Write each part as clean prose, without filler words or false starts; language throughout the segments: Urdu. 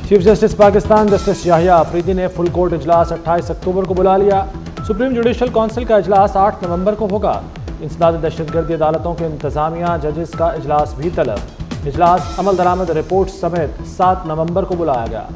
چیف جسٹس پاکستان جسٹس یحییٰ آفریدی نے فل کورٹ اجلاس 28 اکتوبر کو بلا لیا۔ سپریم جوڈیشل کونسل کا اجلاس 8 نومبر کو ہوگا۔ انسداد دہشت گردی عدالتوں کے انتظامیہ ججز کا اجلاس بھی طلب۔ اجلاس عمل درآمد رپورٹ سمیت 7 نومبر کو بلایا گیا۔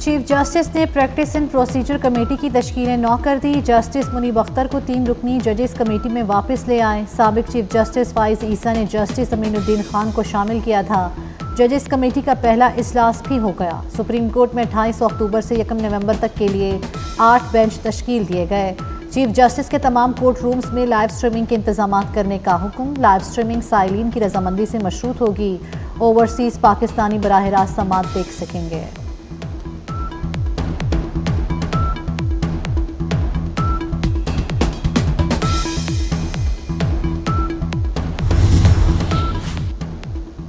چیف جسٹس نے پریکٹس اینڈ پروسیجر کمیٹی کی تشکیل 9 کر دی۔ جسٹس منیب اختر کو 3 رکنی ججز کمیٹی میں واپس لے آئے۔ سابق چیف جسٹس فائز عیسیٰ نے جسٹس امین الدین خان کو شامل کیا تھا۔ ججز کمیٹی کا پہلا اجلاس بھی ہو گیا۔ سپریم کورٹ میں 28 اکتوبر سے 1 نومبر تک کے لیے 8 بینچ تشکیل دیے گئے۔ چیف جسٹس کے تمام کورٹ رومز میں لائیو سٹریمنگ کے انتظامات کرنے کا حکم۔ لائیو سٹریمنگ سائلین کی رضامندی سے مشروط ہوگی۔ اوورسیز پاکستانی براہ راست سماعت دیکھ سکیں گے۔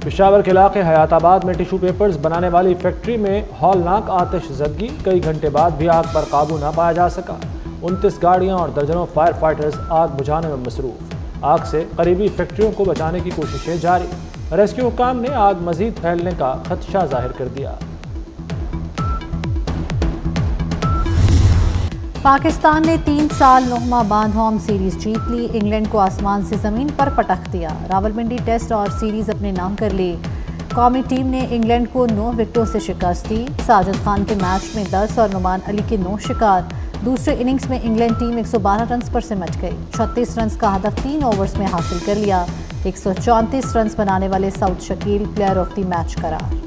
پشاور کے علاقے حیات آباد میں ٹیشو پیپرز بنانے والی فیکٹری میں ہولناک آتش زدگی، کئی گھنٹے بعد بھی آگ پر قابو نہ پایا جا سکا۔ 29 گاڑیاں اور درجنوں فائر فائٹرز آگ بجھانے میں مصروف۔ آگ سے قریبی فیکٹریوں کو بچانے کی کوششیں جاری۔ ریسکیو حکام نے آگ مزید پھیلنے کا خدشہ ظاہر کر دیا۔ پاکستان نے 3 سال 9واں بعد ہوم سیریز جیت لی۔ انگلینڈ کو آسمان سے زمین پر پٹخ دیا۔ راولپنڈی ٹیسٹ اور سیریز اپنے نام کر لی۔ قومی ٹیم نے انگلینڈ کو 9 وکٹوں سے شکست دی۔ ساجد خان کے میچ میں 10 اور نعمان علی کے 9 شکار۔ دوسرے اننگز میں انگلینڈ ٹیم 112 رنز پر سمٹ گئی۔ 36 رنز کا ہدف 3 اوورز میں حاصل کر لیا۔ 134 رنز بنانے والے Saud Shakeel player of the match قرار۔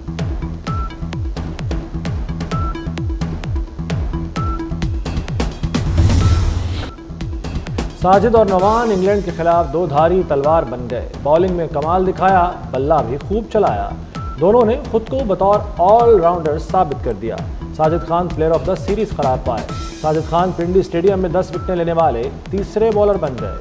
ساجد اور نعمان انگلینڈ کے خلاف 2 دھاری تلوار بن گئے۔ بالنگ میں کمال دکھایا، بلہ بھی خوب چلایا۔ دونوں نے خود کو بطور آل راؤنڈر ثابت کر دیا۔ Sajid Khan player of the series قرار پائے۔ ساجد خان پنڈی اسٹیڈیم میں 10 وکٹیں لینے والے تیسرے بالر بن گئے۔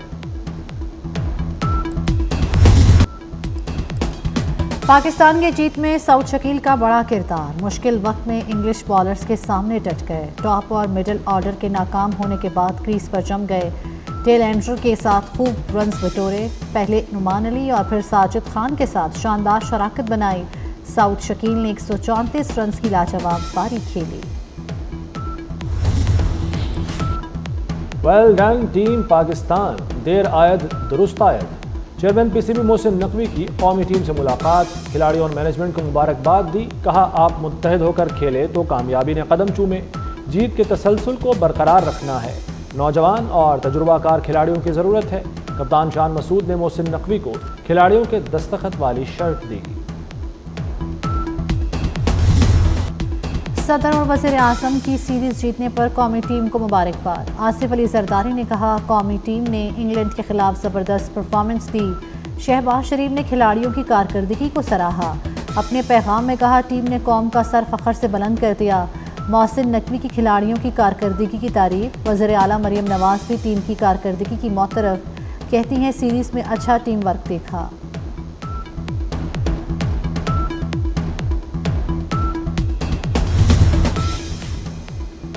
پاکستان کے جیت میں سعود شکیل کا بڑا کردار۔ مشکل وقت میں انگلش بالرز کے سامنے ڈٹ گئے۔ ٹاپ اور مڈل آرڈر کے ناکام ہونے کے بعد کریز پر جم گئے۔ ٹیل اینڈر کے ساتھ خوب رنز بٹورے۔ پہلے نعمان علی اور پھر ساجد خان کے ساتھ شاندار شراکت بنائی۔ سعود شکیل نے 134 رنز کی لاجواب پاری کھیلی۔ ویل ڈن ٹیم پاکستان، دیر آید درست آید۔ Chairman P C B Mohsin Naqvi کی قومی ٹیم سے ملاقات۔ کھلاڑیوں اور مینجمنٹ کو مبارکباد دی۔ کہا آپ متحد ہو کر کھیلے تو کامیابی نے قدم چومے۔ جیت کے تسلسل کو برقرار رکھنا ہے۔ نوجوان اور تجربہ کار کھلاڑیوں کی ضرورت ہے۔ کپتان شان مسعود نے محسن نقوی کو کھلاڑیوں کے دستخط والی شرٹ دی۔ صدر اور وزیر اعظم کی سیریز جیتنے پر قومی ٹیم کو مبارکباد۔ آصف علی زرداری نے کہا قومی ٹیم نے انگلینڈ کے خلاف زبردست پرفارمنس دی۔ شہباز شریف نے کھلاڑیوں کی کارکردگی کو سراہا۔ اپنے پیغام میں کہا ٹیم نے قوم کا سر فخر سے بلند کر دیا۔ محسن نقوی کی کھلاڑیوں کی کارکردگی کی تعریف۔ وزیر اعلیٰ مریم نواز بھی ٹیم کی کارکردگی کی معترف، کہتی ہیں سیریز میں اچھا ٹیم ورک دیکھا۔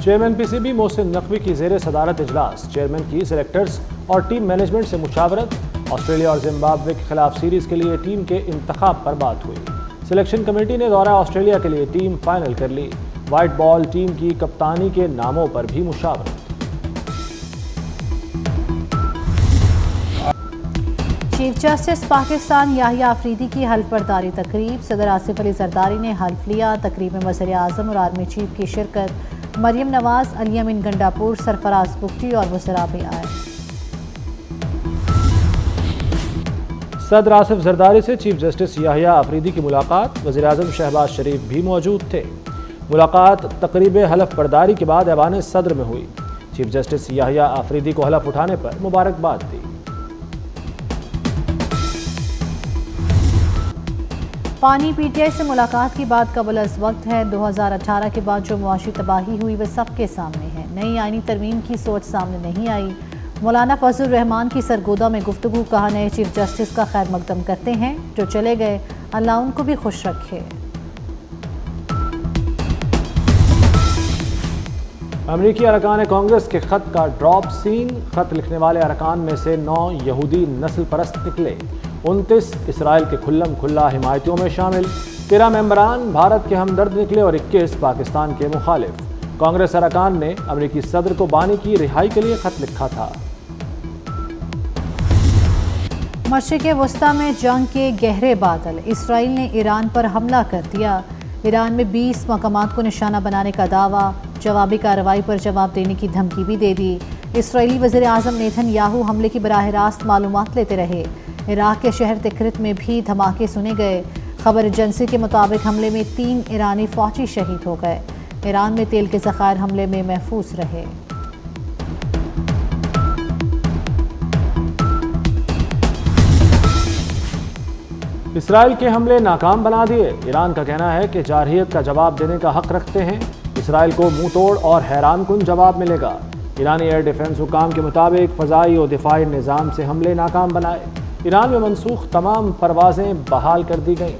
Chairman P C B Mohsin Naqvi کی زیر صدارت اجلاس۔ چیئرمین کی سلیکٹرز اور ٹیم مینجمنٹ سے مشاورت۔ آسٹریلیا اور زمبابوے کے خلاف سیریز کے لیے ٹیم کے انتخاب پر بات ہوئی۔ سلیکشن کمیٹی نے دورہ آسٹریلیا کے لیے ٹیم فائنل کر لی۔ وائٹ بال ٹیم کی کپتانی کے ناموں پر بھی مشاورت۔ چیف جسٹس پاکستان یحییٰ آفریدی کی حلف برداری تقریب۔ صدر آصف علی زرداری نے حلف لیا۔ تقریب میں وزیر اعظم اور آرمی چیف کی شرکت۔ مریم نواز، علی امین گنڈاپور، سرفراز بگٹی اور وزراء بھی آئے۔ صدر آصف زرداری سے چیف جسٹس یحییٰ آفریدی کی ملاقات۔ وزیر اعظم شہباز شریف بھی موجود تھے۔ ملاقات تقریب حلف برداری کے بعد ایوان صدر میں ہوئی۔ چیف جسٹس یحییٰ آفریدی کو حلف اٹھانے پر مبارکباد دی۔ پانی پی ٹی آئی سے ملاقات کی بات قبل از وقت ہے۔ 2018 کے بعد جو معاشی تباہی ہوئی وہ سب کے سامنے ہے۔ نئی آئینی ترمیم کی سوچ سامنے نہیں آئی۔ مولانا فضل الرحمان کی سرگودا میں گفتگو۔ کہا نئے چیف جسٹس کا خیر مقدم کرتے ہیں، جو چلے گئے اللہ ان کو بھی خوش رکھے۔ امریکی ارکان کانگریس کے خط کا ڈراپ سین۔ خط لکھنے والے ارکان میں سے 9 یہودی نسل پرست نکلے۔ 29 اسرائیل کے کھلم کھلا حمایتیوں میں شامل، 13 ممبران بھارت کے ہمدرد نکلے اور 21 پاکستان کے مخالف۔ کانگریس ارکان نے امریکی صدر کو بانی کی رہائی کے لیے خط لکھا تھا۔ مشرق وسطی میں جنگ کے گہرے بادل، اسرائیل نے ایران پر حملہ کر دیا۔ ایران میں 20 مقامات کو نشانہ بنانے کا دعویٰ، جوابی کارروائی پر جواب دینے کی دھمکی بھی دے دی۔ اسرائیلی وزیر اعظم نیتن یاہو حملے کی براہ راست معلومات لیتے رہے۔ عراق کے شہر تکرت میں بھی دھماکے سنے گئے۔ خبر ایجنسی کے مطابق حملے میں 3 ایرانی فوجی شہید ہو گئے۔ ایران میں تیل کے ذخائر حملے میں محفوظ رہے۔ اسرائیل کے حملے ناکام بنا دیے، ایران کا کہنا ہے کہ جارحیت کا جواب دینے کا حق رکھتے ہیں۔ اسرائیل کو منہ توڑ اور حیران کن جواب ملے گا۔ ایرانی ایئر ڈیفنس حکام کے مطابق فضائی اور دفاعی نظام سے حملے ناکام بنائے۔ ایران میں منسوخ تمام پروازیں بحال کر دی گئیں۔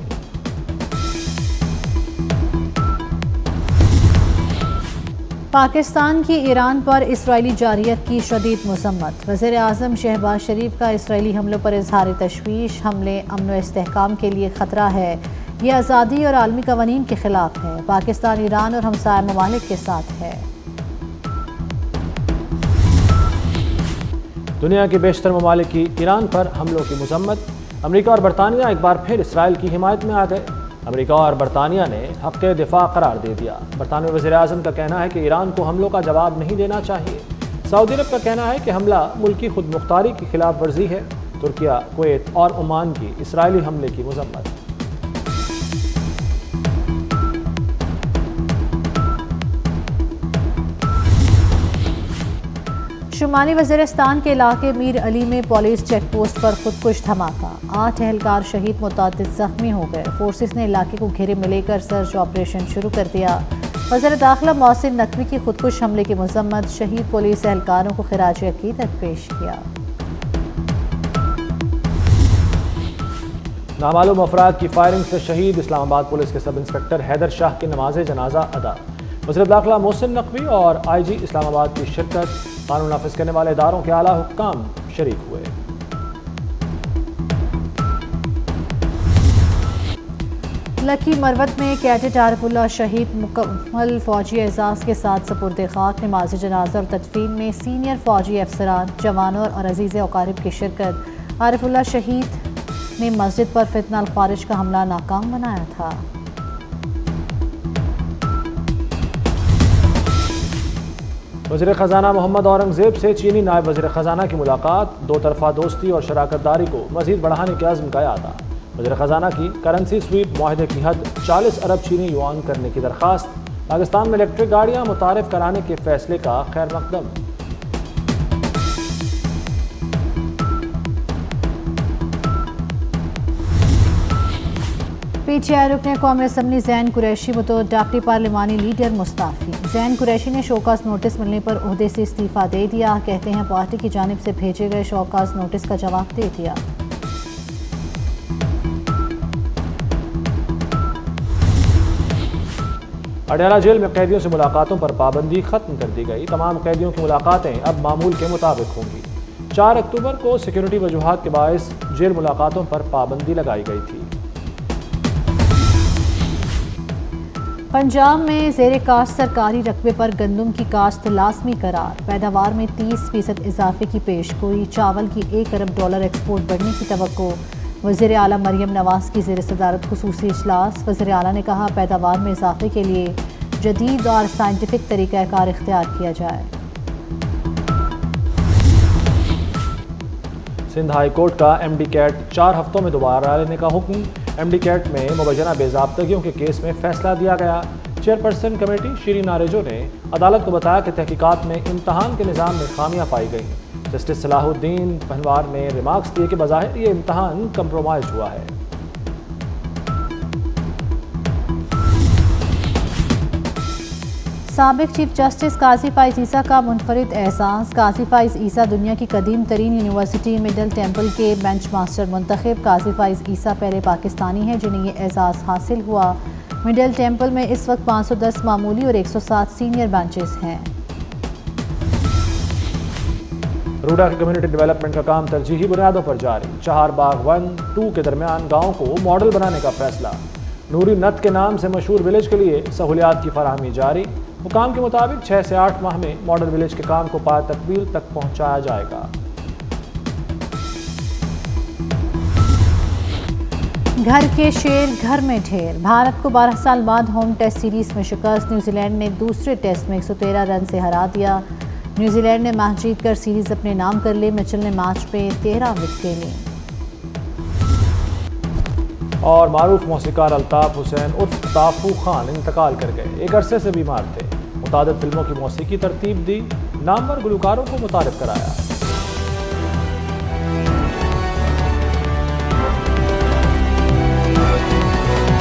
پاکستان کی ایران پر اسرائیلی جارحیت کی شدید مذمت، وزیر اعظم شہباز شریف کا اسرائیلی حملوں پر اظہار تشویش۔ حملے امن و استحکام کے لیے خطرہ ہے، یہ آزادی اور عالمی قوانین کے خلاف ہے۔ پاکستان ایران اور ہمسایہ ممالک کے ساتھ ہے۔ دنیا کے بیشتر ممالک کی ایران پر حملوں کی مذمت، امریکہ اور برطانیہ ایک بار پھر اسرائیل کی حمایت میں آ گئے۔ امریکہ اور برطانیہ نے حق دفاع قرار دے دیا۔ برطانوی وزیر اعظم کا کہنا ہے کہ ایران کو حملوں کا جواب نہیں دینا چاہیے۔ سعودی عرب کا کہنا ہے کہ حملہ ملکی خود مختاری کی خلاف ورزی ہے۔ ترکیہ، کویت اور عمان کی اسرائیلی حملے کی مذمت۔ شمالی وزیرستان کے علاقے میر علی میں پولیس چیک پوسٹ پر خودکش دھماکہ، 8 اہلکار شہید، متعدد زخمی ہو گئے۔ فورسز نے علاقے کو گھیرے میں لے کر سرچ آپریشن شروع کر دیا۔ وزیر داخلہ محسن نقوی کی خودکش حملے کی مذمت، شہید پولیس اہلکاروں کو خراج عقیدت پیش کیا۔ نامعلوم افراد کی فائرنگ سے شہید، اسلام آباد پولیس کے سب انسپکٹر حیدر شاہ کی نماز جنازہ ادا۔ وزیر داخلہ محسن نقوی اور آئی جی اسلام آباد کی شرکت، قانون نافذ کرنے والے اداروں کے اعلیٰ حکام شریک ہوئے۔ لکی مروت میں کیڈٹ عارف اللہ شہید مکمل فوجی اعزاز کے ساتھ سپرد خاک، نماز جنازہ اور تدفین میں سینئر فوجی افسران، جوانوں اور عزیز اقارب کی شرکت۔ عارف اللہ شہید نے مسجد پر فتنہ الخوارج کا حملہ ناکام بنایا تھا۔ وزیر خزانہ محمد اورنگزیب سے چینی نائب وزیر خزانہ کی ملاقات، دو طرفہ دوستی اور شراکت داری کو مزید بڑھانے کے عزم کا اعادہ۔ وزیر خزانہ کی کرنسی سویپ معاہدے کی حد 40 ارب چینی یوان کرنے کی درخواست۔ پاکستان میں الیکٹرک گاڑیاں متعارف کرانے کے فیصلے کا خیر مقدم۔ پی ٹی آئی رکن قومی اسمبلی زین قریشی بطور ڈپٹی پارلیمانی لیڈر مستعفی۔ زین قریشی نے شوکاز نوٹس ملنے پر عہدے سے استعفیٰ دے دیا، کہتے ہیں پارٹی کی جانب سے بھیجے گئے شوکاز نوٹس کا جواب دے دیا۔ اڈیالہ جیل میں قیدیوں سے ملاقاتوں پر پابندی ختم کر دی گئی، تمام قیدیوں کی ملاقاتیں اب معمول کے مطابق ہوں گی۔ 4 اکتوبر کو سیکیورٹی وجوہات کے باعث جیل ملاقاتوں پر پابندی لگائی گئی تھی۔ پنجاب میں زیر کاشت سرکاری رقبے پر گندم کی کاشت لازمی قرار، پیداوار میں 30% اضافے کی پیش گوئی، چاول کی $1 ارب ایکسپورٹ بڑھنے کی توقع۔ وزیر اعلیٰ مریم نواز کی زیر صدارت خصوصی اجلاس، وزیر اعلیٰ نے کہا پیداوار میں اضافے کے لیے جدید اور سائنٹیفک طریقہ کار اختیار کیا جائے۔ سندھ ہائی کورٹ کا ایم ڈی کیٹ 4 ہفتوں میں دوبارہ لینے کا حکم۔ ایم ڈی کیٹ میں مبینہ بے ضابطگیوں کے کیس میں فیصلہ دیا گیا۔ چیئرپرسن کمیٹی شیرین آریجو نے عدالت کو بتایا کہ تحقیقات میں امتحان کے نظام میں خامیاں پائی گئیں۔ جسٹس صلاح الدین پنوار نے ریمارکس دیے کہ بظاہر یہ امتحان کمپرومائز ہوا ہے۔ سابق چیف جسٹس قاضی فائز عیسیٰ کا منفرد اعزاز، قاضی فائز عیسیٰ دنیا کی قدیم ترین یونیورسٹی مڈل ٹیمپل کے بینچ ماسٹر منتخب۔ قاضی فائز عیسیٰ پہلے پاکستانی ہیں جنہیں یہ اعزاز حاصل ہوا۔ مڈل ٹیمپل میں اس وقت 510 معمولی اور 107 سینئر بینچز ہیں۔ روڈا کی کمیونٹی ڈیولپمنٹ کا کام ترجیحی بنیادوں پر جاری، چہار باغ 1-2 کے درمیان گاؤں کو ماڈل بنانے کا فیصلہ، نوری نت کے نام سے مشہور ولیج کے لیے سہولیات کی فراہمی جاری، حکام کے مطابق 6 سے 8 ماہ میں ماڈل ولیج کے کام کو پایہ تکمیل تک پہنچایا جائے گا۔ گھر کے شیر گھر میں ڈھیر، بھارت کو 12 سال بعد ہوم ٹیسٹ سیریز میں شکست، نیوزی لینڈ نے دوسرے ٹیسٹ میں 113 رن سے ہرا دیا، نیوزی لینڈ نے میچ جیت کر سیریز اپنے نام کر لی، مچل نے میچ پہ 13 وکٹیں لیں۔ اور معروف موسیقار الطاف حسین عرف طافو خان انتقال کر گئے، ایک عرصے سے بیمار تھے، متعدد فلموں کی موسیقی ترتیب دی، نامور گلوکاروں کو متعارف کرایا۔